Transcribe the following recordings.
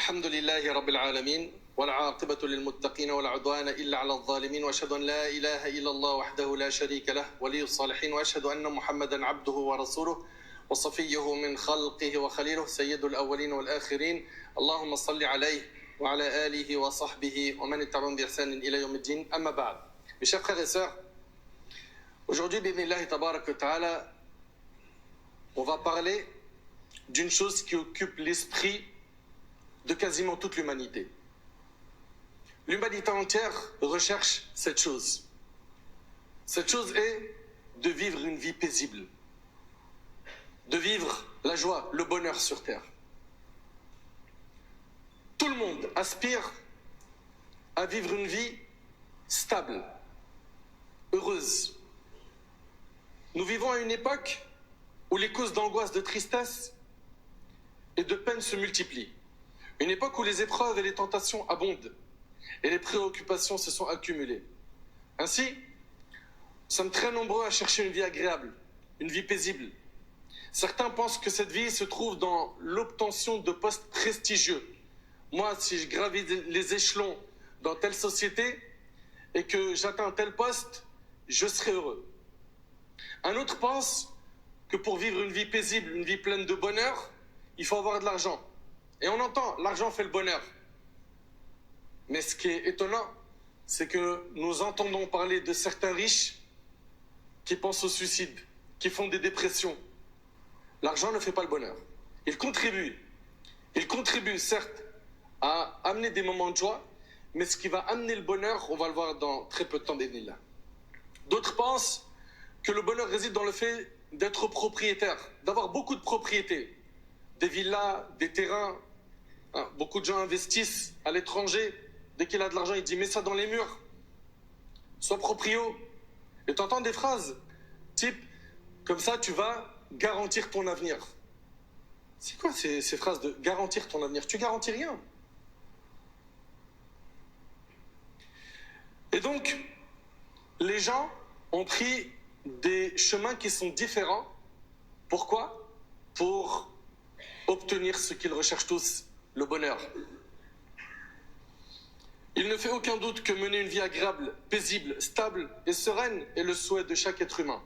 الحمد لله رب العالمين والعاقبة للمتقين ولا عدوان إلا على الظالمين وأشهد أن لا إله إلا الله وحده لا شريك له ولي الصالحين وأشهد أن محمدا عبده ورسوله وصفيه من خلقه وخليله سيد الأولين والآخرين اللهم صل عليه وعلى آله وصحبه ومن اتبعهم بإحسان إلى يوم الدين أما بعد. Mes chers frères et sœurs, aujourd'hui, bi'idhnillahi tabarak wa ta'ala, on va parler d'une chose qui occupe l'esprit de quasiment toute l'humanité. L'humanité entière recherche cette chose. Cette chose est de vivre une vie paisible, de vivre la joie, le bonheur sur terre. Tout le monde aspire à vivre une vie stable, heureuse. Nous vivons à une époque où les causes d'angoisse, de tristesse et de peine se multiplient. Une époque où les épreuves et les tentations abondent et les préoccupations se sont accumulées. Ainsi, nous sommes très nombreux à chercher une vie agréable, une vie paisible. Certains pensent que cette vie se trouve dans l'obtention de postes prestigieux. Moi, si je gravis les échelons dans telle société et que j'atteins tel poste, je serai heureux. Un autre pense que pour vivre une vie paisible, une vie pleine de bonheur, il faut avoir de l'argent. Et on entend, l'argent fait le bonheur. Mais ce qui est étonnant, c'est que nous entendons parler de certains riches qui pensent au suicide, qui font des dépressions. L'argent ne fait pas le bonheur. Il contribue certes à amener des moments de joie, mais ce qui va amener le bonheur, on va le voir dans très peu de temps d'énil. D'autres pensent que le bonheur réside dans le fait d'être propriétaire, d'avoir beaucoup de propriétés, des villas, des terrains. Beaucoup de gens investissent à l'étranger. Dès qu'il a de l'argent, il dit « mets ça dans les murs, sois proprio ». Et tu entends des phrases type « comme ça, tu vas garantir ton avenir ». C'est quoi ces phrases de « garantir ton avenir » ? Tu garantis rien. Et donc, les gens ont pris des chemins qui sont différents. Pourquoi ? Pour obtenir ce qu'ils recherchent tous, le bonheur. Il ne fait aucun doute que mener une vie agréable, paisible, stable et sereine est le souhait de chaque être humain.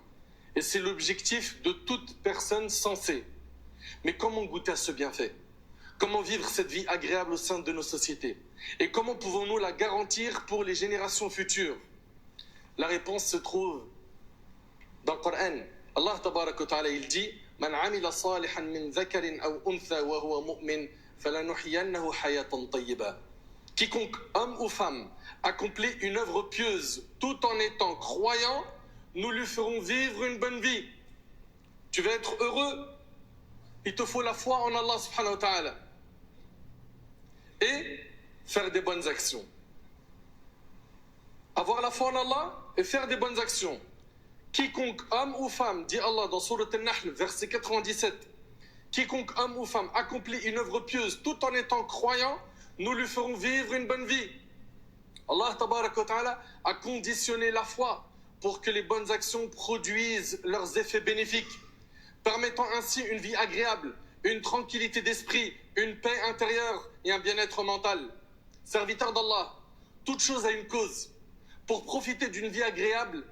Et c'est l'objectif de toute personne sensée. Mais comment goûter à ce bienfait ? Comment vivre cette vie agréable au sein de nos sociétés ? Et comment pouvons-nous la garantir pour les générations futures ? La réponse se trouve dans le Coran. Allah tabarak wa ta'ala, il dit « Man amila salihan min dhakarin aw untha wa huwa mu'min falanuhyiyannahu hayatan tayyiba » Quiconque, homme ou femme, accomplit une œuvre pieuse tout en étant croyant, nous lui ferons vivre une bonne vie. Tu veux être heureux ? Il te faut la foi en Allah subhanahu wa ta'ala et faire des bonnes actions. Avoir la foi en Allah et faire des bonnes actions. Quiconque homme ou femme, dit Allah dans Sourate An-Nahl, verset 97, quiconque homme ou femme accomplit une œuvre pieuse tout en étant croyant, nous lui ferons vivre une bonne vie. Allah tabarak wa ta'ala a conditionné la foi pour que les bonnes actions produisent leurs effets bénéfiques, permettant ainsi une vie agréable, une tranquillité d'esprit, une paix intérieure et un bien-être mental. Serviteur d'Allah, toute chose a une cause. Pour profiter d'une vie agréable,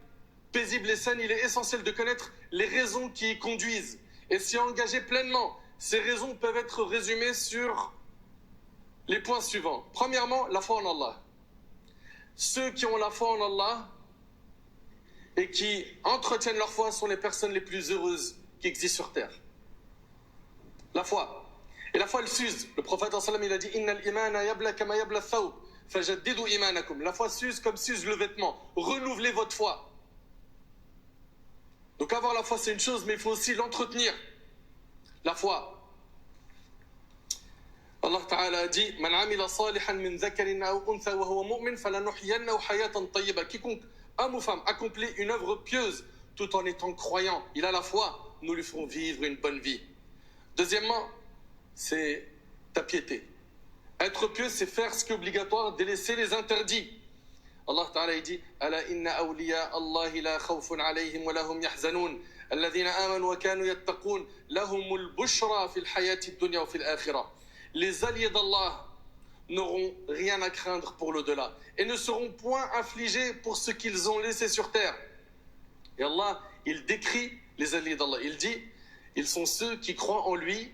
paisible et saine, il est essentiel de connaître les raisons qui y conduisent et s'y engager pleinement. Ces raisons peuvent être résumées sur les points suivants. Premièrement, la foi en Allah. Ceux qui ont la foi en Allah et qui entretiennent leur foi sont les personnes les plus heureuses qui existent sur terre. La foi. Et la foi, elle s'use. Le prophète il a dit « Innal imana yabla kama yabla thawb, fajaddidu imanakum » La foi s'use comme s'use le vêtement. Renouvelez votre foi. Donc avoir la foi, c'est une chose, mais il faut aussi l'entretenir. La foi. Allah Ta'ala a dit Man amila salihan min dhakarin aw untha wa huwa mu'min falanuhyiyannahu hayatan tayyiba. Quiconque, homme ou femme, accomplit une œuvre pieuse tout en étant croyant, il a la foi, nous lui ferons vivre une bonne vie. Deuxièmement, c'est ta piété. Être pieux, c'est faire ce qui est obligatoire, délaisser les interdits. Allah Ta'ala dit Ala inna awliya Allahi la khawfun alayhim wa lahum yahzanun الذين آمنوا وكانوا يتقون لهم البشرى في الحياة الدنيا وفي الآخرة. Les alliés d'Allah, n'auront rien à craindre pour l'au-delà et ne seront point affligés pour ce qu'ils ont laissé sur terre. Et Allah, il décrit les alliés d'Allah. Il dit, ils sont ceux qui croient en lui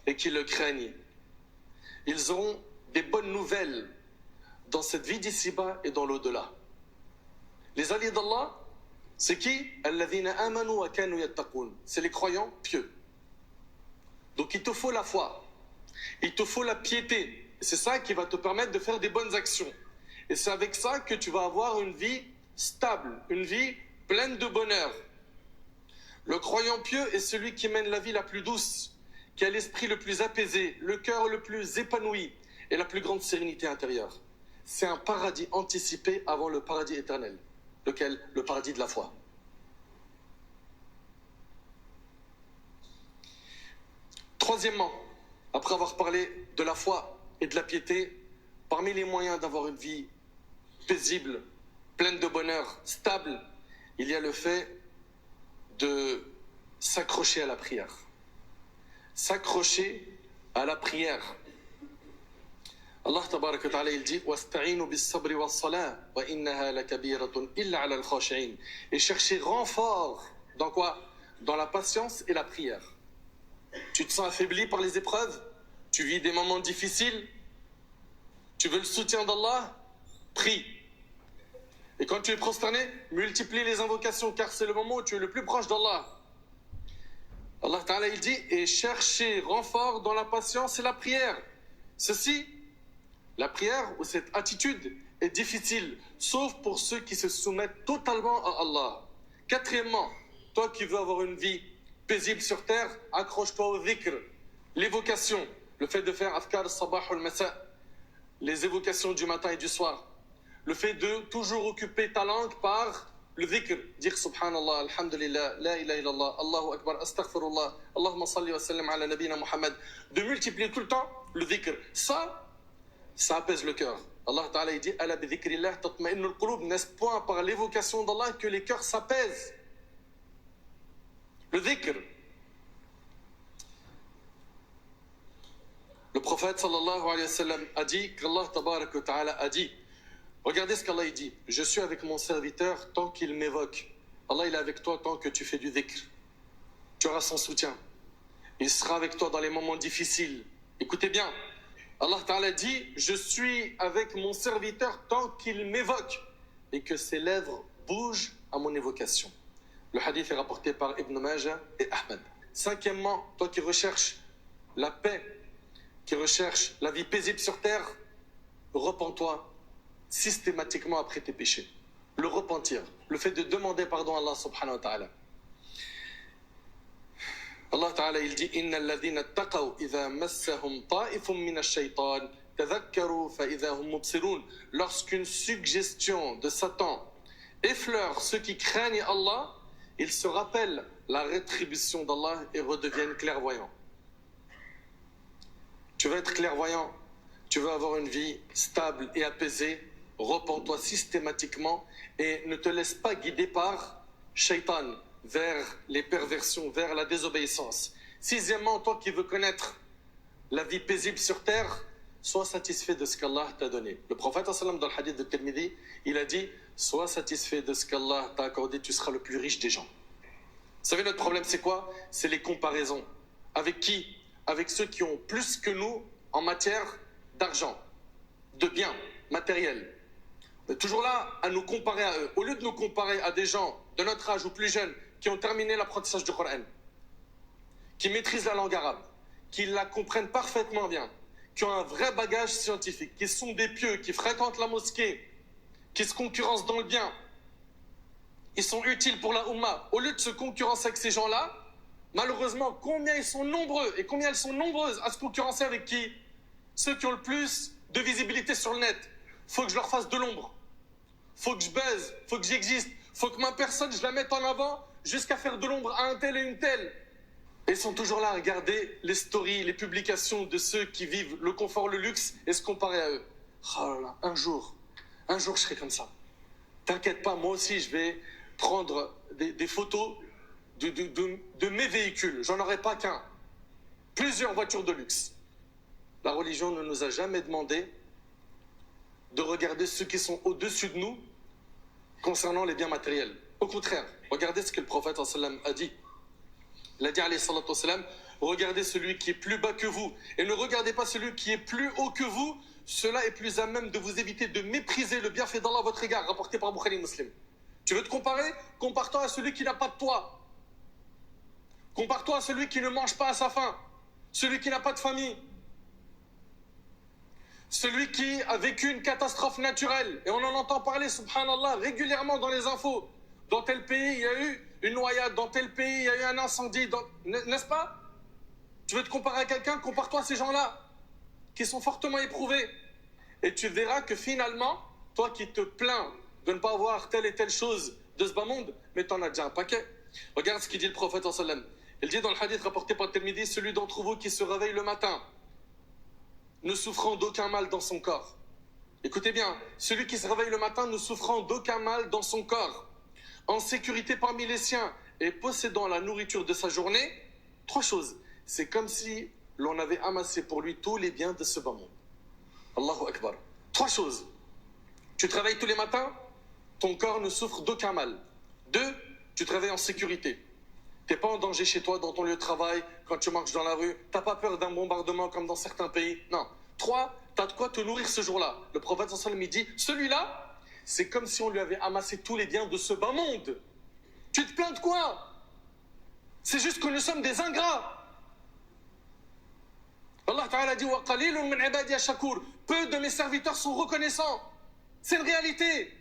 et qui le craignent. Ils auront des bonnes nouvelles dans cette vie d'ici-bas et dans l'au-delà. Les alliés d'Allah, c'est qui? C'est les croyants pieux. Donc il te faut la foi, il te faut la piété. C'est ça qui va te permettre de faire des bonnes actions. Et c'est avec ça que tu vas avoir une vie stable, une vie pleine de bonheur. Le croyant pieux est celui qui mène la vie la plus douce, qui a l'esprit le plus apaisé, le cœur le plus épanoui et la plus grande sérénité intérieure. C'est un paradis anticipé avant le paradis éternel, lequel? Le paradis de la foi. Troisièmement, après avoir parlé de la foi et de la piété, parmi les moyens d'avoir une vie paisible, pleine de bonheur, stable, il y a le fait de s'accrocher à la prière. S'accrocher à la prière. Allah tabaraka wa ta'ala, il dit wasta'inu bis-sabri was-salah wa innaha lakabiratun illa 'ala al-khashi'in. Et chercher renfort dans quoi? Dans la patience et la prière. Tu te sens affaibli par les épreuves? Tu vis des moments difficiles? Tu veux le soutien d'Allah? Prie. Et quand tu es prosterné, multiplie les invocations, car c'est le moment où tu es le plus proche d'Allah. Allah Ta'ala, il dit, et cherchez renfort dans la patience et la prière. Ceci, la prière ou cette attitude est difficile, sauf pour ceux qui se soumettent totalement à Allah. Quatrièmement, toi qui veux avoir une vie paisible sur terre, accroche-toi au dhikr, l'évocation, le fait de faire afkar al-sabah al-masa, les évocations du matin et du soir, le fait de toujours occuper ta langue par le dhikr, dire subhanallah, alhamdulillah, la ilaha illallah, Allahu akbar, astaghfirullah, Allahumma salli wa sallam ala nabina Muhammad, de multiplier tout le temps le dhikr. Ça apaise le cœur. Allah Ta'ala dit ala bi dhikrillah tatma'innul qulub, n'est-ce point par l'évocation d'Allah que les cœurs s'apaisent? Le dhikr. Le prophète sallallahu alayhi wa sallam a dit qu'Allah tabarak wa ta'ala a dit, regardez ce qu'Allah dit, je suis avec mon serviteur tant qu'il m'évoque. Allah il est avec toi tant que tu fais du dhikr. Tu auras son soutien. Il sera avec toi dans les moments difficiles. Écoutez bien, Allah Ta'ala dit, je suis avec mon serviteur tant qu'il m'évoque et que ses lèvres bougent à mon évocation. Le hadith est rapporté par Ibn Majah et Ahmed. Cinquièmement, toi qui recherches la paix, qui recherches la vie paisible sur terre, repens-toi systématiquement après tes péchés. Le repentir, le fait de demander pardon à Allah subhanahu wa ta'ala. Allah Ta'ala il dit Inna alladhina taqaw idha massahum ta'ifun min ash-shaytan tadhakkaru fa idha hum mubsirun. Lorsqu'une suggestion de Satan effleure ceux qui craignent Allah, ils se rappellent la rétribution d'Allah et redeviennent clairvoyants. Tu veux être clairvoyant, tu veux avoir une vie stable et apaisée, repens-toi systématiquement et ne te laisse pas guider par shaitan vers les perversions, vers la désobéissance. Sixièmement, toi qui veux connaître la vie paisible sur terre, sois satisfait de ce qu'Allah t'a donné. Le prophète dans le hadith de Tirmidhi, il a dit, sois satisfait de ce qu'Allah t'a accordé, tu seras le plus riche des gens. Vous savez, notre problème c'est quoi? C'est les comparaisons. Avec qui? Avec ceux qui ont plus que nous en matière d'argent, de biens matériels. On est toujours là à nous comparer à eux. Au lieu de nous comparer à des gens de notre âge ou plus jeunes qui ont terminé l'apprentissage du Coran, qui maîtrisent la langue arabe, qui la comprennent parfaitement bien, qui ont un vrai bagage scientifique, qui sont des pieux, qui fréquentent la mosquée, qui se concurrencent dans le bien, ils sont utiles pour la Ummah. Au lieu de se concurrencer avec ces gens-là, malheureusement, combien ils sont nombreux et combien elles sont nombreuses à se concurrencer avec qui? Ceux qui ont le plus de visibilité sur le net. Faut que je leur fasse de l'ombre. Faut que je baise, faut que j'existe, faut que ma personne, je la mette en avant jusqu'à faire de l'ombre à un tel et une telle. Et ils sont toujours là à regarder les stories, les publications de ceux qui vivent le confort, le luxe et se comparer à eux. Oh là là, un jour je serai comme ça. T'inquiète pas, moi aussi je vais prendre des photos de mes véhicules. J'en aurai pas qu'un. Plusieurs voitures de luxe. La religion ne nous a jamais demandé de regarder ceux qui sont au-dessus de nous concernant les biens matériels. Au contraire, regardez ce que le prophète a dit. Il a dit, alayhi salatu wassalam, regardez celui qui est plus bas que vous et ne regardez pas celui qui est plus haut que vous. Cela est plus à même de vous éviter de mépriser le bienfait d'Allah à votre égard, rapporté par Bukhari Muslim. Tu veux te comparer? Compare-toi à celui qui n'a pas de toit. Compare-toi à celui qui ne mange pas à sa faim. Celui qui n'a pas de famille. Celui qui a vécu une catastrophe naturelle. Et on en entend parler, subhanallah, régulièrement dans les infos. Dans tel pays, il y a eu une noyade. Dans tel pays, il y a eu un incendie. N'est-ce pas? Tu veux te comparer à quelqu'un? Compare-toi à ces gens-là qui sont fortement éprouvés. Et tu verras que finalement, toi qui te plains de ne pas avoir telle et telle chose de ce bas monde, mais tu en as déjà un paquet. Regarde ce qu'il dit le prophète sallallahu alayhi wa sallam. Il dit dans le hadith rapporté par Tirmidhi, celui d'entre vous qui se réveille le matin, ne souffrant d'aucun mal dans son corps. Écoutez bien, celui qui se réveille le matin ne souffrant d'aucun mal dans son corps, en sécurité parmi les siens et possédant la nourriture de sa journée, 3 choses. C'est comme si l'on avait amassé pour lui tous les biens de ce bas monde. Allahu Akbar. 3 choses. Tu te réveilles tous les matins, ton corps ne souffre d'aucun mal. 2, tu te réveilles en sécurité. Tu n'es pas en danger chez toi, dans ton lieu de travail, quand tu marches dans la rue. Tu n'as pas peur d'un bombardement comme dans certains pays. Non. 3, tu as de quoi te nourrir ce jour-là. Le prophète sallallahu alayhi wa sallam dit, celui-là, c'est comme si on lui avait amassé tous les biens de ce bas monde. Tu te plains de quoi? C'est juste que nous sommes des ingrats. Allah Ta'ala dit, wa qalilun min ibadiya shakur. Peu de mes serviteurs sont reconnaissants. C'est une réalité.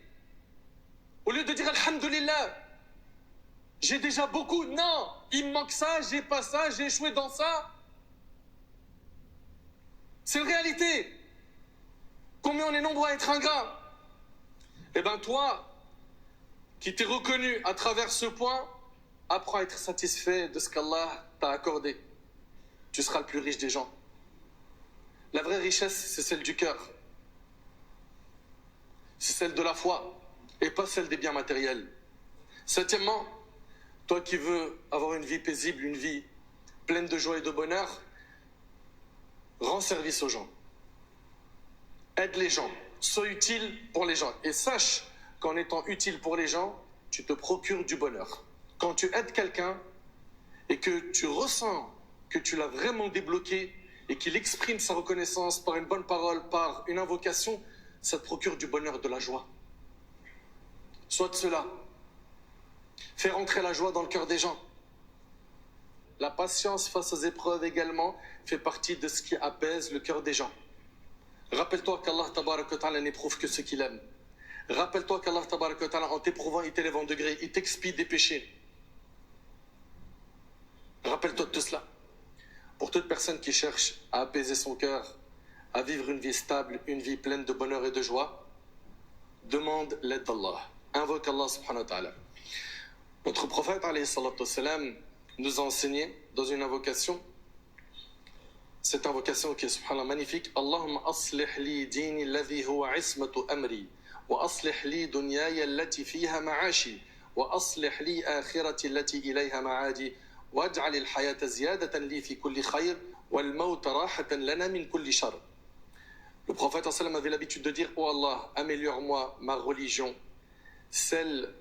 Au lieu de dire alhamdulillah, j'ai déjà beaucoup. Non, il me manque ça, j'ai pas ça, j'ai échoué dans ça. C'est une réalité. Combien on est nombreux à être ingrats? Eh bien toi, qui t'es reconnu à travers ce point, apprends à être satisfait de ce qu'Allah t'a accordé. Tu seras le plus riche des gens. La vraie richesse, c'est celle du cœur. C'est celle de la foi et pas celle des biens matériels. 7e, toi qui veux avoir une vie paisible, une vie pleine de joie et de bonheur, rends service aux gens. Aide les gens. Sois utile pour les gens. Et sache qu'en étant utile pour les gens, tu te procures du bonheur. Quand tu aides quelqu'un et que tu ressens que tu l'as vraiment débloqué et qu'il exprime sa reconnaissance par une bonne parole, par une invocation, ça te procure du bonheur, de la joie. Sois de cela. Fais rentrer la joie dans le cœur des gens. La patience face aux épreuves également fait partie de ce qui apaise le cœur des gens. Rappelle-toi qu'Allah tabarak wa ta'ala n'éprouve que ce qu'il aime. Rappelle-toi qu'Allah tabarak wa ta'ala, en t'éprouvant, il t'élève en degré, il t'expie des péchés. Rappelle-toi de tout cela. Pour toute personne qui cherche à apaiser son cœur, à vivre une vie stable, une vie pleine de bonheur et de joie, demande l'aide d'Allah. Invoque Allah subhanahu wa ta'ala. Notre prophète alayhi salatu wassalam nous a enseigné dans une invocation, cette invocation qui est subhanallah magnifique, Allahumma aslih li dini alladhi huwa ismatu amri wa aslih li dunyaya allati fiha ma'ashi wa aslih li akhirati allati ilayha ma'adi waj'al al-hayata ziyadatan li fi kulli khayr wal mawta rahatan lana min kulli shar. Le prophète sallallahu alayhi wa sallam avait l'habitude de dire, oh Allah, améliore-moi ma religion, celle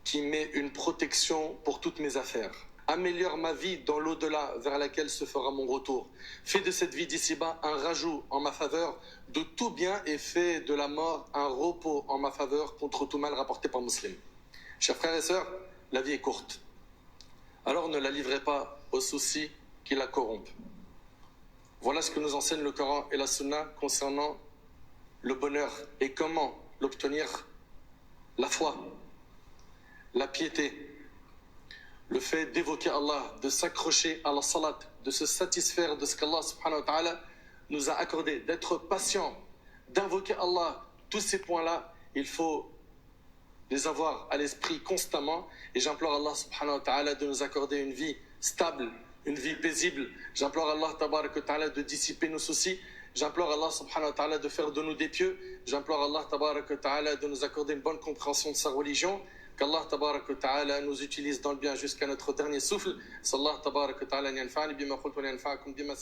qui met une protection pour toutes mes affaires. Améliore ma vie dans l'au-delà vers laquelle se fera mon retour. Fais de cette vie d'ici-bas un rajout en ma faveur de tout bien et fais de la mort un repos en ma faveur contre tout mal, rapporté par Muslim. Chers frères et sœurs, la vie est courte. Alors ne la livrez pas aux soucis qui la corrompent. Voilà ce que nous enseignent le Coran et la Sunna concernant le bonheur et comment l'obtenir. La foi, la piété, le fait d'évoquer Allah, de s'accrocher à la salat, de se satisfaire de ce qu'Allah subhanahu wa ta'ala nous a accordé, d'être patient, d'invoquer Allah. Tous ces points-là, il faut les avoir à l'esprit constamment. Et j'implore Allah subhanahu wa ta'ala de nous accorder une vie stable, une vie paisible. J'implore Allah tabarak wa ta'ala de dissiper nos soucis. J'implore Allah subhanahu wa ta'ala de faire de nous des pieux. J'implore Allah tabarak wa ta'ala de nous accorder une bonne compréhension de sa religion. Qu'Allah tabarak wa ta'ala nous utilise dans le bien jusqu'à notre dernier souffle. Sallallahu tabarak wa ta'ala yanfa'ani bima qultu wa yanfa'akum bima